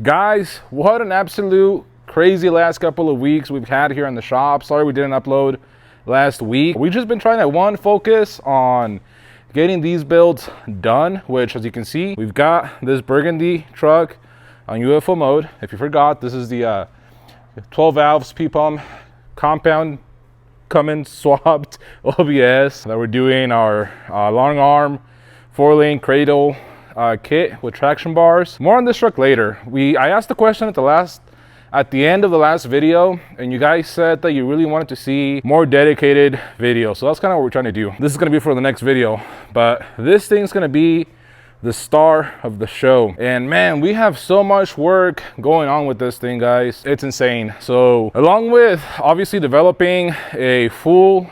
Guys, what an absolute crazy last couple of weeks we've had here in the shop. Sorry we didn't upload last week. We've just been trying to focus on getting these builds done, which as you can see, we've got this burgundy truck on UFO mode. If you forgot, this is the 12 valves P-pump compound Cummins swapped OBS that we're doing our long arm 4-lane cradle kit with traction bars. More on this truck later. I asked the question at the end of the last video, and you guys said that you really wanted to see more dedicated video. So that's kind of what we're trying to do. This is going to be for the next video, but this thing's going to be the star of the show. And man, we have so much work going on with this thing, guys. It's insane. So along with obviously developing a full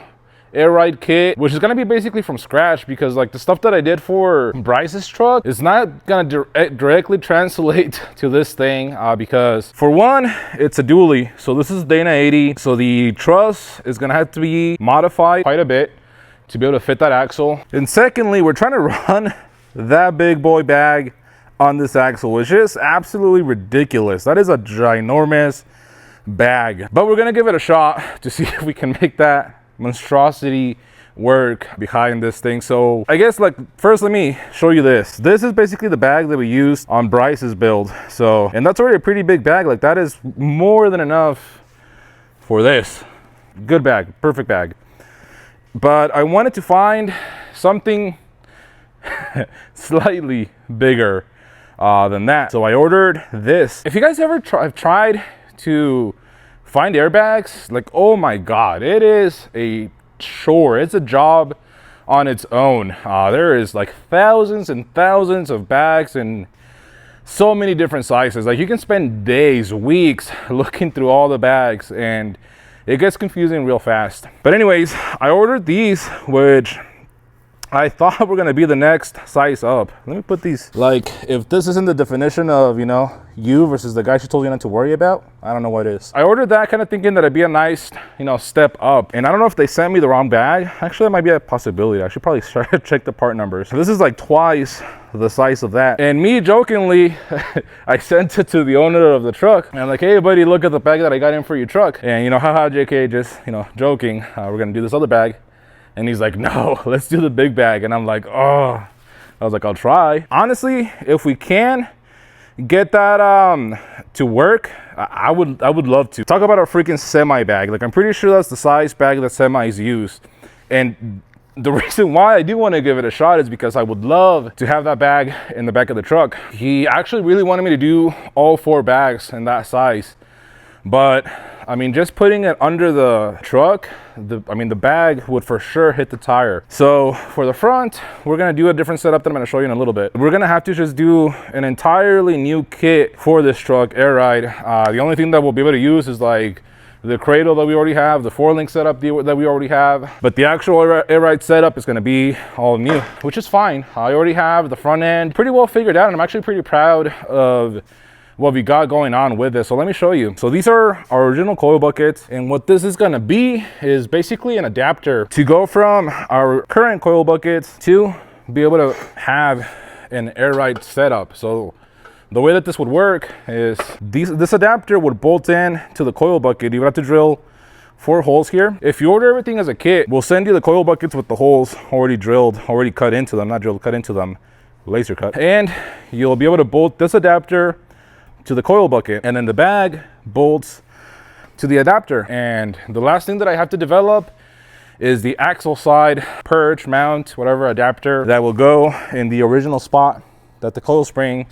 air ride kit, which is going to be basically from scratch, because like the stuff that I did for Bryce's truck is not going to directly translate to this thing, because for one, it's a dually. So this is Dana 80. So the truss is going to have to be modified quite a bit to be able to fit that axle. And secondly, we're trying to run that big boy bag on this axle, which is absolutely ridiculous. That is a ginormous bag, but we're going to give it a shot to see if we can make that monstrosity work behind this thing. So I guess like first let me show you this. This is basically the bag that we used on Bryce's build. So, and that's already a pretty big bag. Like that is more than enough for this. Good bag, perfect bag. But I wanted to find something slightly bigger than that. So I ordered this. If you guys ever have tried to find airbags, like, oh my god, it is a chore. It's a job on its own. There is like thousands and thousands of bags and so many different sizes. Like you can spend days, weeks looking through all the bags, and it gets confusing real fast. But anyways, I ordered these, which I thought were gonna be the next size up. Let me put these, like, if this isn't the definition of, you know, you versus the guy she told you not to worry about, I don't know what is. I ordered that kind of thinking that it'd be a nice, you know, step up. And I don't know if they sent me the wrong bag. Actually, that might be a possibility. I should probably start to check the part numbers. So this is like twice the size of that. And me jokingly, I sent it to the owner of the truck. And I'm like, hey buddy, look at the bag that I got in for your truck. And you know, haha, JK, just, you know, joking. We're gonna do this other bag. And he's like, no, let's do the big bag. And I'm like, oh, I was like, I'll try. Honestly, if we can get that to work, I would love to. Talk about a freaking semi bag. Like, I'm pretty sure that's the size bag that semis use. And the reason why I do want to give it a shot is because I would love to have that bag in the back of the truck. He actually really wanted me to do all 4 bags in that size. But I mean, just putting it under the truck, the bag would for sure hit the tire. So for the front, we're gonna do a different setup that I'm gonna show you in a little bit. We're gonna have to just do an entirely new kit for this truck, air ride. The only thing that we'll be able to use is like the cradle that we already have, the 4-link setup that we already have. But the actual air ride setup is gonna be all new, which is fine. I already have the front end pretty well figured out, and I'm actually pretty proud of what we got going on with this. So let me show you. So these are our original coil buckets, and what this is gonna be is basically an adapter to go from our current coil buckets to be able to have an air ride setup. So the way that this would work is this adapter would bolt in to the coil bucket. You would have to drill 4 holes here. If you order everything as a kit, we'll send you the coil buckets with the holes already drilled, already cut into them, not drilled, cut into them, laser cut. And you'll be able to bolt this adapter to the coil bucket, and then the bag bolts to the adapter. And the last thing that I have to develop is the axle side perch, mount, whatever adapter that will go in the original spot that the coil spring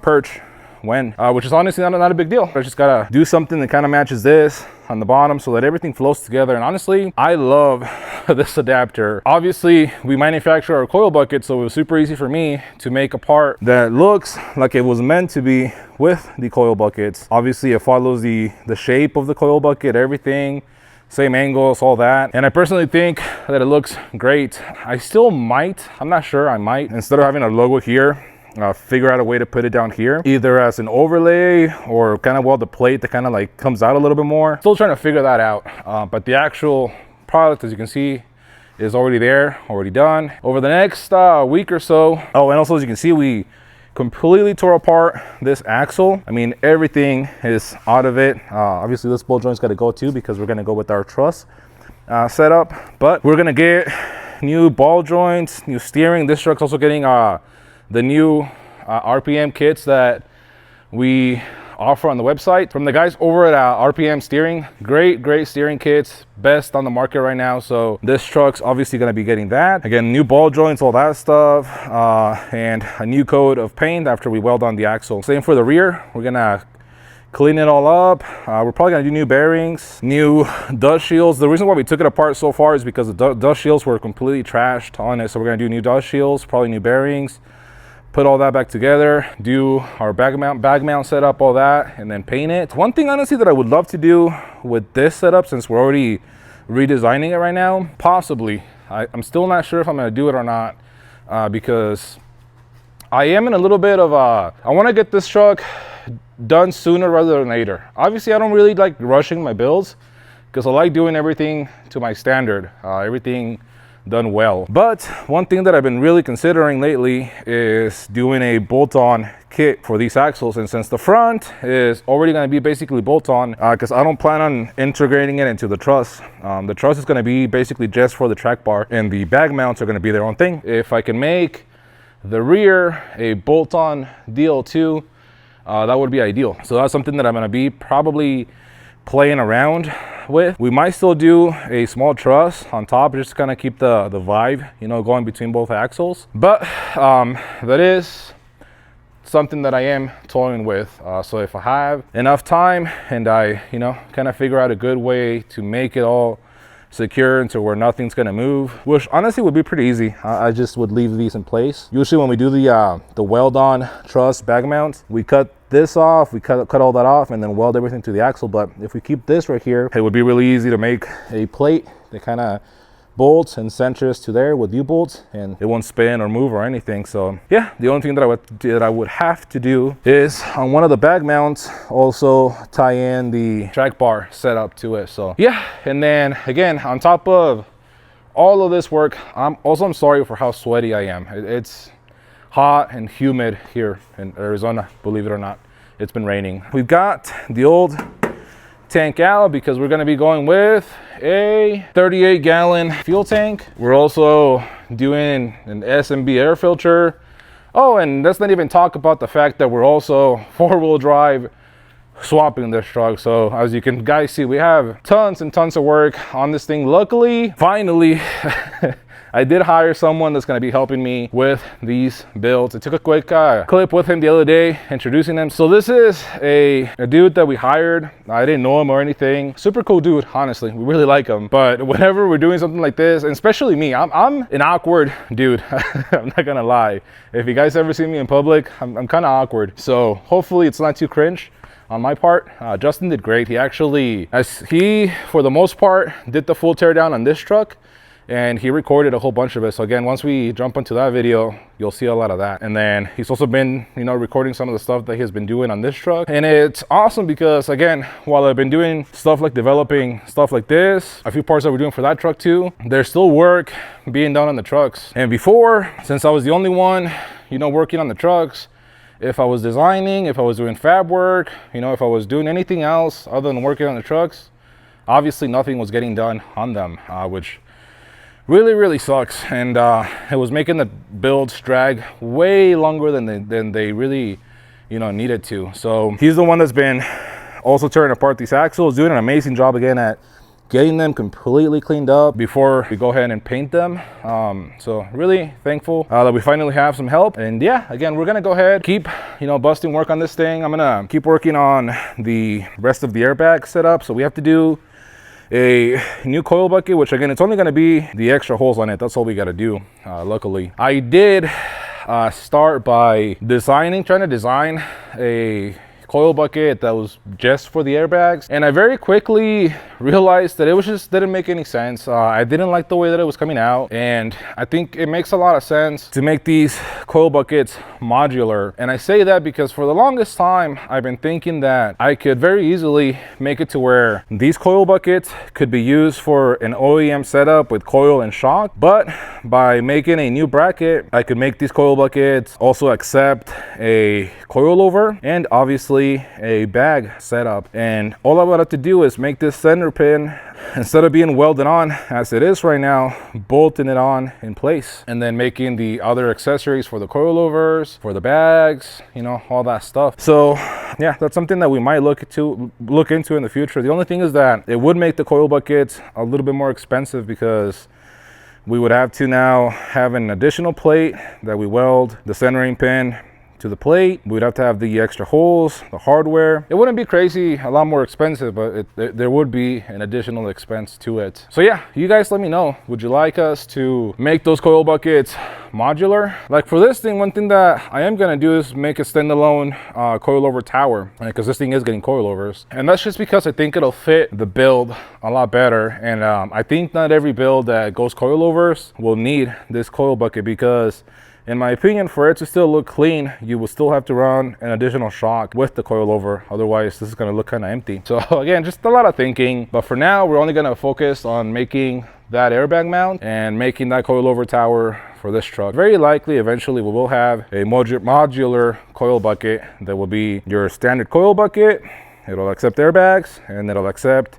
perch went, which is honestly not a big deal. I just gotta do something that kind of matches this on the bottom so that everything flows together. And honestly, I love this adapter. Obviously, we manufacture our coil bucket, so it was super easy for me to make a part that looks like it was meant to be with the coil buckets. Obviously, it follows the shape of the coil bucket, everything, same angles, all that. And I personally think that it looks great. I still might, I'm not sure, I might, instead of having a logo here, figure out a way to put it down here, either as an overlay or kind of the plate that kind of like comes out a little bit more. Still trying to figure that out. But the actual product, as you can see, is already there, already done. Over the next week or so. Oh, and also as you can see, we completely tore apart this axle. I mean, everything is out of it. Obviously this bolt joint's got to go too, because we're going to go with our truss setup, but we're going to get new ball joints, new steering. This truck's also getting the new RPM kits that we offer on the website from the guys over at RPM Steering. Great steering kits, best on the market right now. So this truck's obviously going to be getting that. Again, new ball joints, all that stuff, and a new coat of paint after we weld on the axle. Same for the rear. We're gonna clean it all up. We're probably gonna do new bearings, new dust shields. The reason why we took it apart so far is because the dust shields were completely trashed on it. So we're gonna do new dust shields, probably new bearings, put all that back together, do our bag mount setup, all that, and then paint it. One thing honestly that I would love to do with this setup, since we're already redesigning it right now, possibly, I'm still not sure if I'm gonna do it or not, because I am in a little bit of I want to get this truck done sooner rather than later. Obviously I don't really like rushing my builds, because I like doing everything to my standard, everything done well. But one thing that I've been really considering lately is doing a bolt-on kit for these axles. And since the front is already going to be basically bolt-on, because I don't plan on integrating it into the truss. The truss is going to be basically just for the track bar, and the bag mounts are going to be their own thing. If I can make the rear a bolt-on deal too, that would be ideal. So that's something that I'm going to be probably playing around with. We might still do a small truss on top just to kind of keep the vibe, you know, going between both axles. But that is something that I am toying with. So if I have enough time and I, you know, kind of figure out a good way to make it all secure into where nothing's going to move, which honestly would be pretty easy. I just would leave these in place. Usually when we do the weld on truss bag mounts, we cut this off, we cut all that off, and then weld everything to the axle. But if we keep this right here, it would be really easy to make a plate that kind of bolts and centers to there with U-bolts, and it won't spin or move or anything. So yeah, the only thing that I would have to do is on one of the bag mounts also tie in the track bar setup to it. So yeah, and then again, on top of all of this work, I'm sorry for how sweaty I am. It's hot and humid here in Arizona, believe it or not. It's been raining. We've got the old tank out because we're going to be going with a 38-gallon fuel tank. We're also doing an SMB air filter. Oh, and let's not even talk about the fact that we're also four-wheel drive swapping this truck. So as you can guys see, we have tons and tons of work on this thing. Luckily, finally, I did hire someone that's going to be helping me with these builds. I took a quick clip with him the other day introducing him. So this is a dude that we hired. I didn't know him or anything. Super cool dude, honestly. We really like him. But whenever we're doing something like this, and especially me, I'm an awkward dude. I'm not gonna lie. If you guys ever see me in public, I'm kind of awkward. So hopefully it's not too cringe on my part. Justin did great. He actually, for the most part, did the full teardown on this truck, and he recorded a whole bunch of it. So again, once we jump into that video, you'll see a lot of that. And then he's also been, you know, recording some of the stuff that he's been doing on this truck. And it's awesome because, again, while I've been doing stuff like developing stuff like this, a few parts that we're doing for that truck too, there's still work being done on the trucks. And before, since I was the only one, you know, working on the trucks, if I was designing, if I was doing fab work, you know, if I was doing anything else other than working on the trucks, obviously nothing was getting done on them, which really sucks. And it was making the builds drag way longer than they really, you know, needed to. So he's the one that's been also tearing apart these axles, doing an amazing job again at getting them completely cleaned up before we go ahead and paint them. So really thankful that we finally have some help. And yeah, again, we're gonna go ahead, keep, you know, busting work on this thing. I'm gonna keep working on the rest of the airbag setup. So we have to do a new coil bucket, which again, it's only gonna be the extra holes on it. That's all we gotta do, luckily. I did start by trying to design a coil bucket that was just for the airbags. And I very quickly realized that it just didn't make any sense. I didn't like the way that it was coming out. And I think it makes a lot of sense to make these coil buckets modular. And I say that because for the longest time, I've been thinking that I could very easily make it to where these coil buckets could be used for an OEM setup with coil and shock. But by making a new bracket, I could make these coil buckets also accept a coilover and obviously a bag setup. And all I would have to do is make this center pin, instead of being welded on as it is right now, bolting it on in place, and then making the other accessories for the coilovers, for the bags, you know, all that stuff. So yeah, that's something that we might look into in the future. The only thing is that it would make the coil buckets a little bit more expensive because we would have to now have an additional plate that we weld the centering pin to the plate. We'd have to have the extra holes, the hardware. It wouldn't be crazy, a lot more expensive, but there would be an additional expense to it. So yeah, you guys let me know. Would you like us to make those coil buckets modular? Like for this thing, one thing that I am gonna do is make a standalone coilover tower, because this thing is getting coilovers. And that's just because I think it'll fit the build a lot better. And I think not every build that goes coilovers will need this coil bucket, because in my opinion, for it to still look clean, you will still have to run an additional shock with the coilover. Otherwise, this is going to look kind of empty. So again, just a lot of thinking. But for now, we're only going to focus on making that airbag mount and making that coilover tower for this truck. Very likely, eventually, we will have a modular coil bucket that will be your standard coil bucket. It'll accept airbags and it'll accept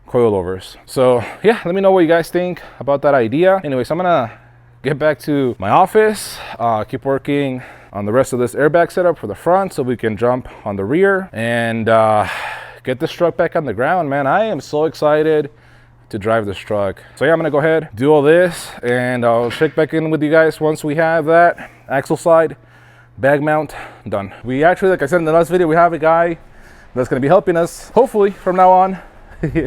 coilovers. So yeah, let me know what you guys think about that idea. Anyways, I'm going to get back to my office, keep working on the rest of this airbag setup for the front so we can jump on the rear and get this truck back on the ground. Man, I am so excited to drive this truck. So yeah, I'm gonna go ahead, do all this, and I'll check back in with you guys once we have that axle side bag mount done. We actually, like I said in the last video, we have a guy that's gonna be helping us, hopefully from now on.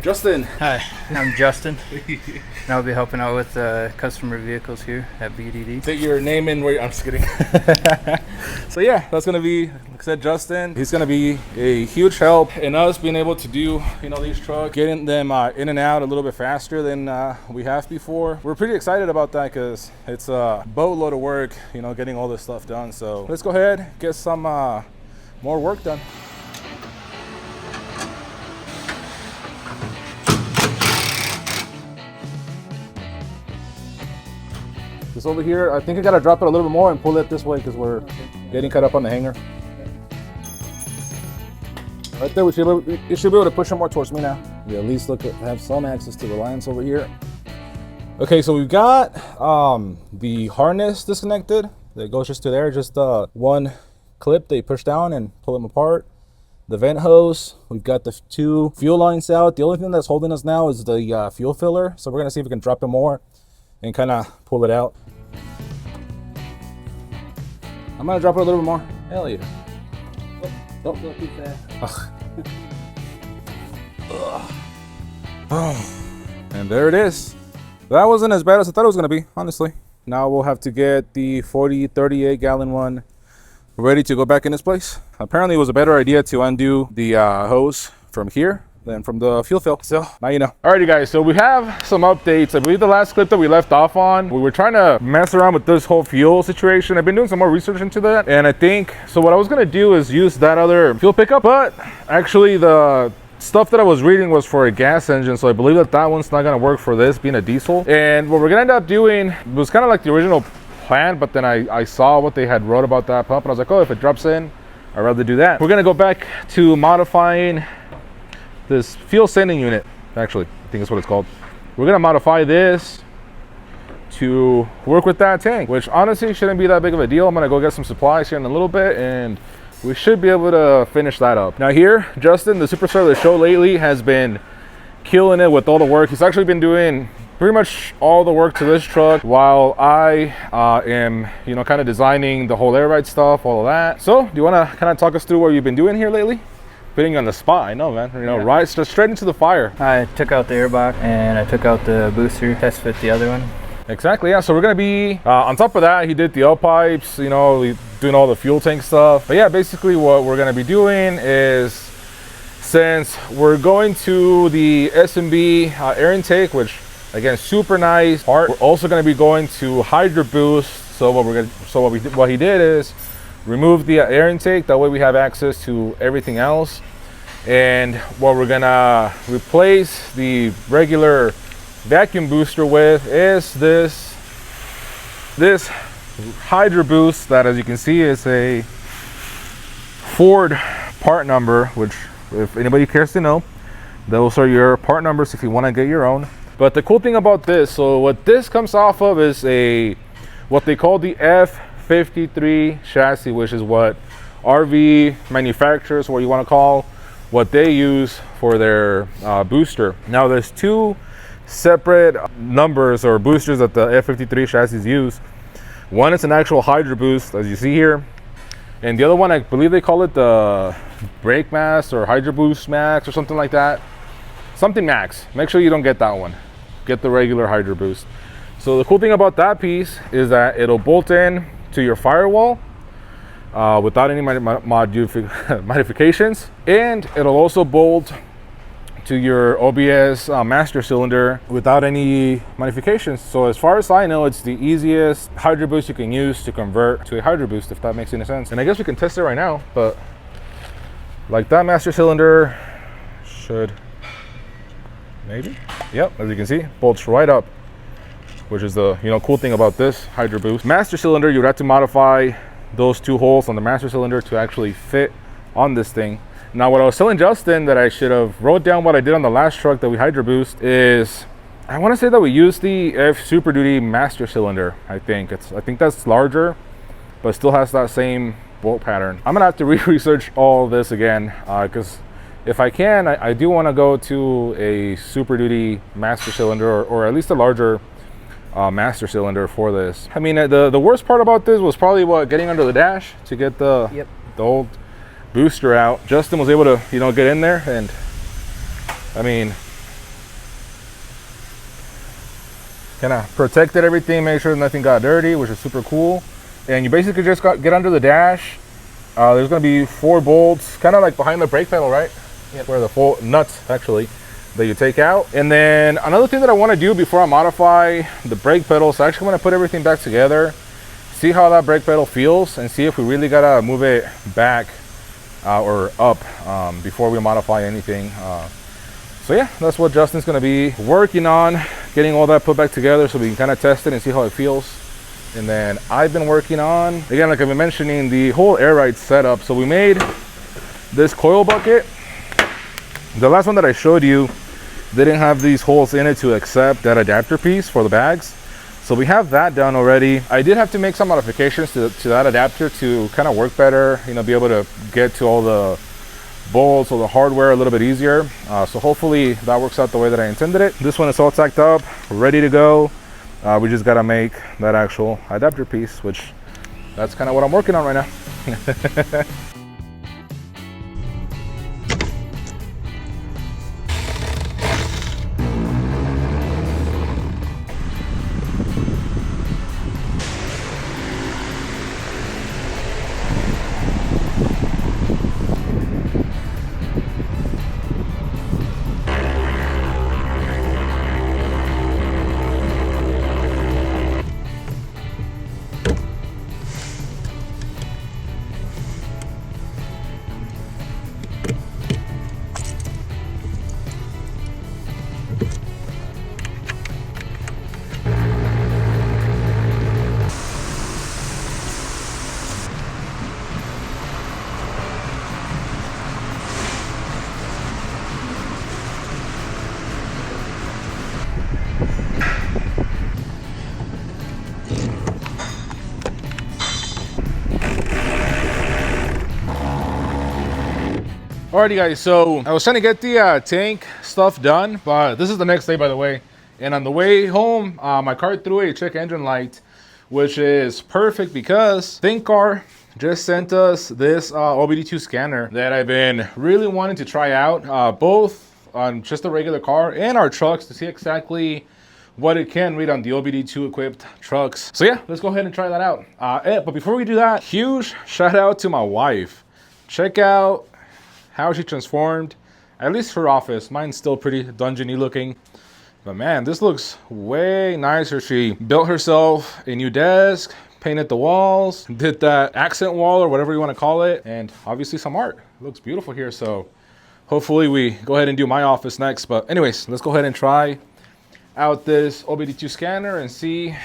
Justin. Hi, I'm Justin. And I'll be helping out with customer vehicles here at BDD. Take your name in where I'm just kidding. So yeah, that's gonna be, like I said, Justin. He's gonna be a huge help in us being able to do, you know, these trucks, getting them in and out a little bit faster than we have before. We're pretty excited about that because it's a boatload of work, you know, getting all this stuff done. So let's go ahead, get some more work done. This over here, I think I gotta drop it a little bit more and pull it this way because we're getting cut up on the hanger. Right there, you should be able to push it more towards me now. We at least have some access to the lines over here. Okay, so we've got the harness disconnected that goes just to there, just one clip that you push down and pull them apart. The vent hose, we've got the 2 fuel lines out. The only thing that's holding us now is the fuel filler. So we're gonna see if we can drop it more and kind of pull it out. I'm gonna drop it a little bit more. Hell yeah. Oh, don't go too fast. And there it is. That wasn't as bad as I thought it was gonna be, honestly. Now we'll have to get the 38 gallon one ready to go back in its place. Apparently it was a better idea to undo the hose from here than from the fuel fill. So now you know. Alrighty guys, so we have some updates. I believe the last clip that we left off on, we were trying to mess around with this whole fuel situation. I've been doing some more research into that, and I think, so what I was gonna do is use that other fuel pickup, but actually the stuff that I was reading was for a gas engine, so I believe that that one's not gonna work for this being a diesel. And what we're gonna end up doing was kind of like the original plan, but then I saw what they had wrote about that pump, and I was like, oh, if it drops in, I'd rather do that. We're gonna go back to modifying this fuel sending unit. Actually, I think that's what it's called. We're gonna modify this to work with that tank, which honestly shouldn't be that big of a deal. I'm gonna go get some supplies here in a little bit and we should be able to finish that up. Now here, Justin, the superstar of the show lately, has been killing it with all the work. He's actually been doing pretty much all the work to this truck while I am, you know, kind of designing the whole air ride stuff, all of that. So do you want to kind of talk us through what you've been doing here lately? Putting you on the spot, I know, man. You know, yeah. Right, straight into the fire. I took out the airbox and I took out the booster, test fit the other one. Exactly, yeah. So we're gonna be on top of that. He did the L pipes, you know, doing all the fuel tank stuff. But yeah, basically what we're gonna be doing is, since we're going to the S&B air intake, which again, super nice part, we're also gonna be going to Hydroboost. So what he did is remove the air intake. That way we have access to everything else. And what we're gonna replace the regular vacuum booster with is this Hydroboost, that, as you can see, is a Ford part number, which, if anybody cares to know, those are your part numbers if you want to get your own. But the cool thing about this, so what this comes off of is what they call the F53 chassis, which is what RV manufacturers, what you want to call, what they use for their booster. Now there's two separate numbers or boosters that the F53 chassis use. One is an actual Hydroboost, as you see here, and the other one, I believe they call it the Brake Max or Hydroboost Max or something like that. Something Max. Make sure you don't get that one. Get the regular Hydroboost. So the cool thing about that piece is that it'll bolt in to your firewall without any modifications, and it'll also bolt to your OBS master cylinder without any modifications. So as far as I know, it's the easiest Hydroboost you can use to convert to a Hydroboost, if that makes any sense. And I guess we can test it right now, but like that master cylinder should, maybe, yep, as you can see, bolts right up, which is the cool thing about this Hydroboost. Master cylinder, you'd have to modify those two holes on the master cylinder to actually fit on this thing. Now, what I was telling Justin that I should have wrote down what I did on the last truck that we Hydroboost is, I want to say that we used the F Super Duty master cylinder. I think that's larger, but still has that same bolt pattern. I'm gonna have to research all this again, because if I can, I do want to go to a Super Duty master cylinder, or at least a larger master cylinder for this. I mean, the worst part about this was probably getting under the dash to get the old booster out. Justin was able to get in there, and I mean, kind of protected everything, make sure nothing got dirty, which is super cool. And you basically just get under the dash. There's going to be 4 bolts, kind of like behind the brake pedal, right? Yep. Where the 4 nuts actually that you take out. And then another thing that I want to do before I modify the brake pedals, I actually want to put everything back together, see how that brake pedal feels, and see if we really gotta move it back or up before we modify anything. So yeah, that's what Justin's gonna be working on, getting all that put back together so we can kind of test it and see how it feels. And then I've been working on, again, like I've been mentioning, the whole air ride setup. So we made this coil bucket. The last one that I showed you didn't have these holes in it to accept that adapter piece for the bags. So we have that done already. I did have to make some modifications to that adapter to kind of work better, be able to get to all the bolts or the hardware a little bit easier. So hopefully that works out the way that I intended it. This one is all tacked up, ready to go. We just gotta make that actual adapter piece, which that's kind of what I'm working on right now. Alrighty guys, so I was trying to get the tank stuff done, but this is the next day, by the way. And on the way home, my car threw a check engine light, which is perfect because Thinkscan just sent us this OBD2 scanner that I've been really wanting to try out, both on just a regular car and our trucks, to see exactly what it can read on the OBD2 equipped trucks. So yeah, let's go ahead and try that out. But before we do that, huge shout out to my wife. Check out how she transformed, at least her office. Mine's still pretty dungeony looking, but man, this looks way nicer. She built herself a new desk, painted the walls, did that accent wall or whatever you want to call it, and obviously some art. It looks beautiful here. So hopefully we go ahead and do my office next. But anyways, let's go ahead and try out this OBD2 scanner and see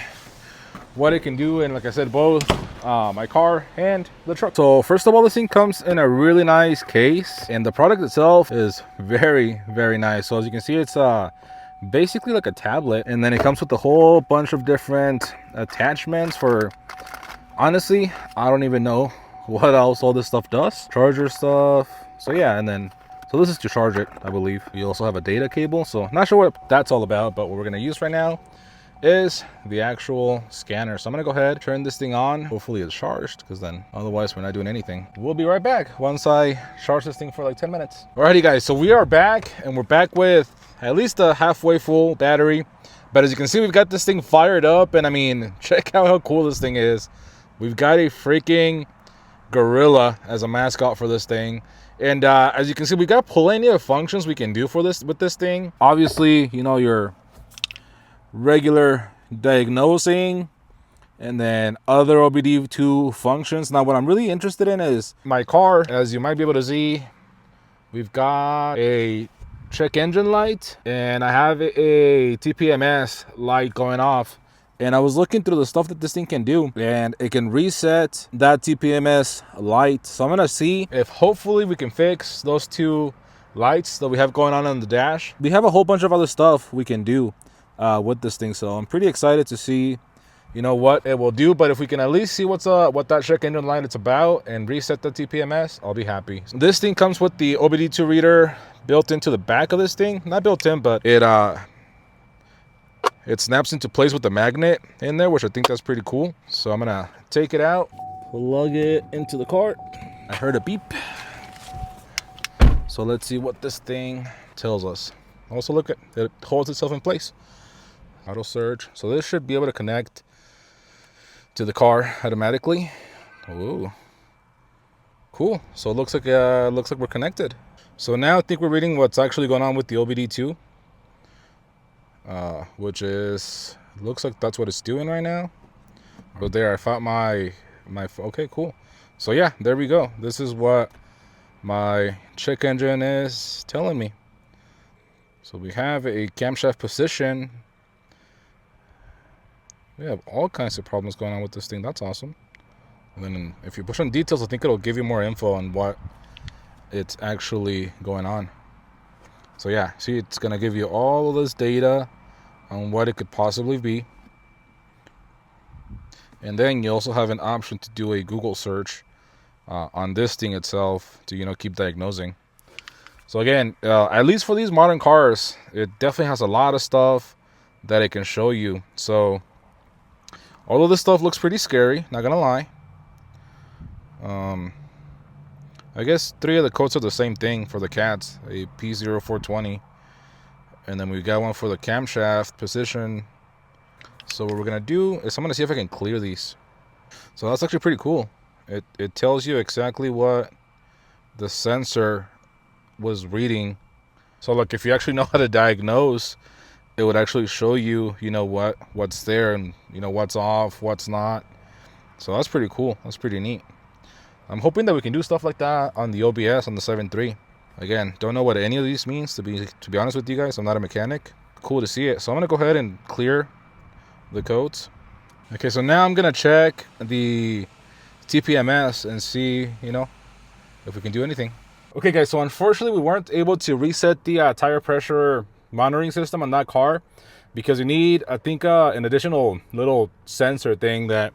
what it can do. And like I said, both my car and the truck. So first of all, this thing comes in a really nice case, and the product itself is very, very nice. So as you can see, it's basically like a tablet, and then it comes with a whole bunch of different attachments for, honestly, I don't even know what else all this stuff does. Charger stuff. So yeah, and then so this is to charge it, I believe. You also have a data cable, so not sure what that's all about, but what we're gonna use right now is the actual scanner. So I'm gonna go ahead, turn this thing on. Hopefully it's charged, because then otherwise we're not doing anything. We'll be right back once I charge this thing for like 10 minutes. Alrighty guys, so we are back, and we're back with at least a halfway full battery. But as you can see, we've got this thing fired up, and I mean, check out how cool this thing is. We've got a freaking gorilla as a mascot for this thing. And as you can see, we got plenty of functions we can do for this with this thing. Obviously, you know, your regular diagnosing, and then other OBD2 functions. Now, what I'm really interested in is my car. As you might be able to see, we've got a check engine light, and I have a TPMS light going off. And I was looking through the stuff that this thing can do, and it can reset that TPMS light. So I'm gonna see if hopefully we can fix those two lights that we have going on the dash. We have a whole bunch of other stuff we can do with this thing, so I'm pretty excited to see, you know, what it will do. But if we can at least see what that check engine light is about and reset the TPMS, I'll be happy. So this thing comes with the OBD2 reader built into the back of this thing. Not built in, but it snaps into place with the magnet in there, which I think that's pretty cool. So I'm gonna take it out, plug it into the cart. I heard a beep. So let's see what this thing tells us. Also, look at it, holds itself in place. Auto surge. So this should be able to connect to the car automatically. Ooh, cool. So it looks like we're connected. So now I think we're reading what's actually going on with the OBD2. Which is, looks like that's what it's doing right now. But there, I found my okay, cool. So yeah, there we go. This is what my check engine is telling me. So we have a camshaft position. We have all kinds of problems going on with this thing. That's awesome. And then if you push on details, I think it'll give you more info on what it's actually going on. So yeah, see, it's gonna give you all of this data on what it could possibly be. And then you also have an option to do a Google search on this thing itself to, you know, keep diagnosing. So again, at least for these modern cars, it definitely has a lot of stuff that it can show you. So all of this stuff looks pretty scary, not gonna lie. I guess 3 of the codes are the same thing for the cats, a P0420. And then we got one for the camshaft position. So what we're gonna do is I'm gonna see if I can clear these. So that's actually pretty cool. It tells you exactly what the sensor was reading. So look, if you actually know how to diagnose, it would actually show you, you know, what's there and, you know, what's off, what's not. So that's pretty cool. That's pretty neat. I'm hoping that we can do stuff like that on the OBS on the 7.3. Again, don't know what any of these means, to be honest with you guys. I'm not a mechanic. Cool to see it. So I'm gonna go ahead and clear the codes. Okay, so now I'm gonna check the TPMS and see, you know, if we can do anything. Okay guys, so unfortunately we weren't able to reset the tire pressure monitoring system on that car, because you need, I think, an additional little sensor thing that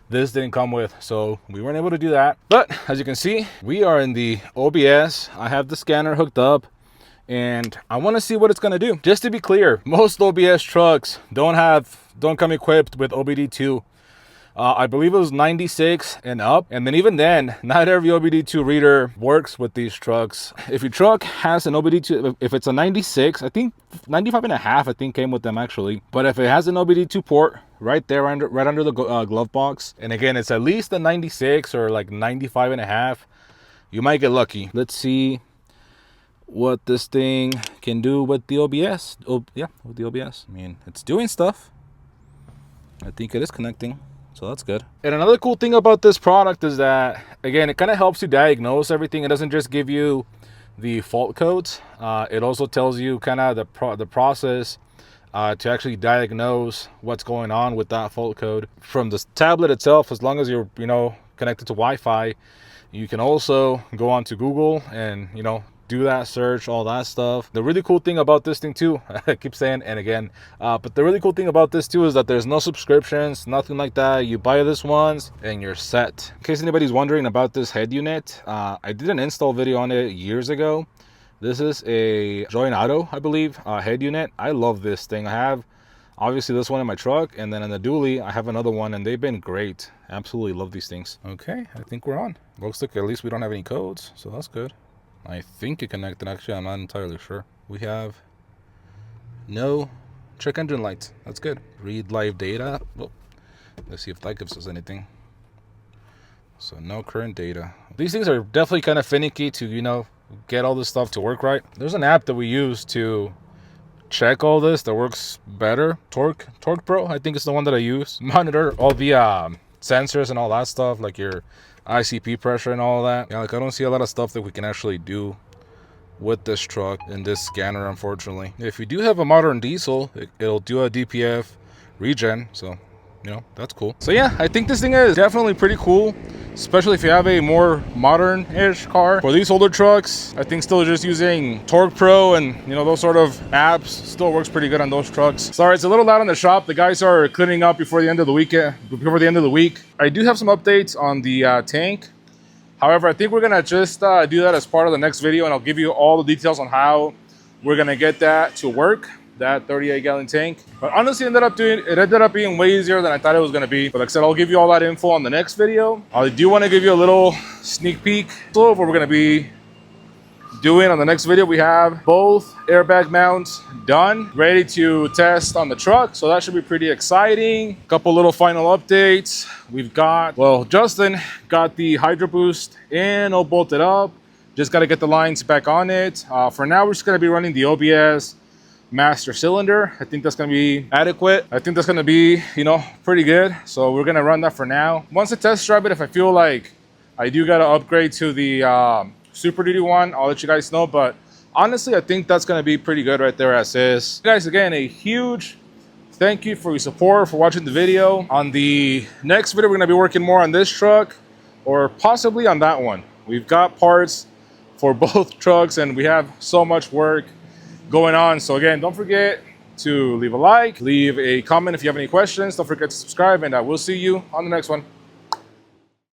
this didn't come with, so we weren't able to do that. But as you can see, we are in the OBS. I have the scanner hooked up, and I want to see what it's going to do. Just to be clear, most OBS trucks don't come equipped with OBD2. I believe it was 96 and up. And then even then, not every OBD2 reader works with these trucks. If your truck has an OBD2, if it's a 96, I think 95 and a half, I think came with them actually. But if it has an OBD2 port right there, right under the glove box, and again, it's at least a 96 or like 95 and a half, you might get lucky. Let's see what this thing can do with the OBS. Oh yeah, with the OBS. I mean, it's doing stuff. I think it is connecting, so that's good. And another cool thing about this product is that, again, it kind of helps you diagnose everything. It doesn't just give you the fault codes. It also tells you kind of the process to actually diagnose what's going on with that fault code from the tablet itself. As long as you're, you know, connected to Wi-Fi, you can also go onto Google and, you know, do that search, all that stuff. The really cool thing about this thing too, I keep saying and again, but the really cool thing about this too is that there's no subscriptions, nothing like that. You buy this once and you're set. In case anybody's wondering about this head unit, I did an install video on it years ago. This is a Joint Auto, I believe, head unit. I love this thing. I have obviously this one in my truck, and then in the dually I have another one, and they've been great. Absolutely love these things. Okay, I think we're on. Looks like at least we don't have any codes, so that's good. I think it connected. Actually, I'm not entirely sure. We have no check engine lights. That's good. Read live data. Well, let's see if that gives us anything. So no current data. These things are definitely kind of finicky to, you know, get all this stuff to work right. There's an app that we use to check all this that works better. Torque Pro, I think it's the one that I use. Monitor all the sensors and all that stuff, like your ICP pressure and all that. Yeah, like I don't see a lot of stuff that we can actually do with this truck and this scanner, unfortunately. If you do have a modern diesel, it'll do a DPF regen, so you know, that's cool. So yeah, I think this thing is definitely pretty cool, especially if you have a more modern-ish car. For these older trucks, I think still just using Torque Pro and, you know, those sort of apps still works pretty good on those trucks. Sorry, it's a little loud in the shop. The guys are cleaning up before the end of the week. I do have some updates on the tank. However, I think we're gonna just do that as part of the next video, and I'll give you all the details on how we're gonna get that to work, that 38-gallon tank. But honestly, it ended up being way easier than I thought it was gonna be. But like I said, I'll give you all that info on the next video. I do want to give you a little sneak peek of what we're gonna be doing on the next video. We have both airbag mounts done, ready to test on the truck, so that should be pretty exciting. A couple little final updates. We've got, well, Justin got the Hydroboost in, all bolted up. Just got to get the lines back on it. For now, we're just gonna be running the OBS master cylinder. I think that's gonna be adequate. I think that's gonna be, you know, pretty good. So we're gonna run that for now. Once I test drive it, if I feel like I do gotta upgrade to the Super Duty one, I'll let you guys know. But honestly, I think that's gonna be pretty good right there as is. Guys, again, a huge thank you for your support, for watching the video. On the next video, we're gonna be working more on this truck, or possibly on that one. We've got parts for both trucks, and we have so much work going on. So again, don't forget to leave a like, leave a comment if you have any questions. Don't forget to subscribe, and I will see you on the next one.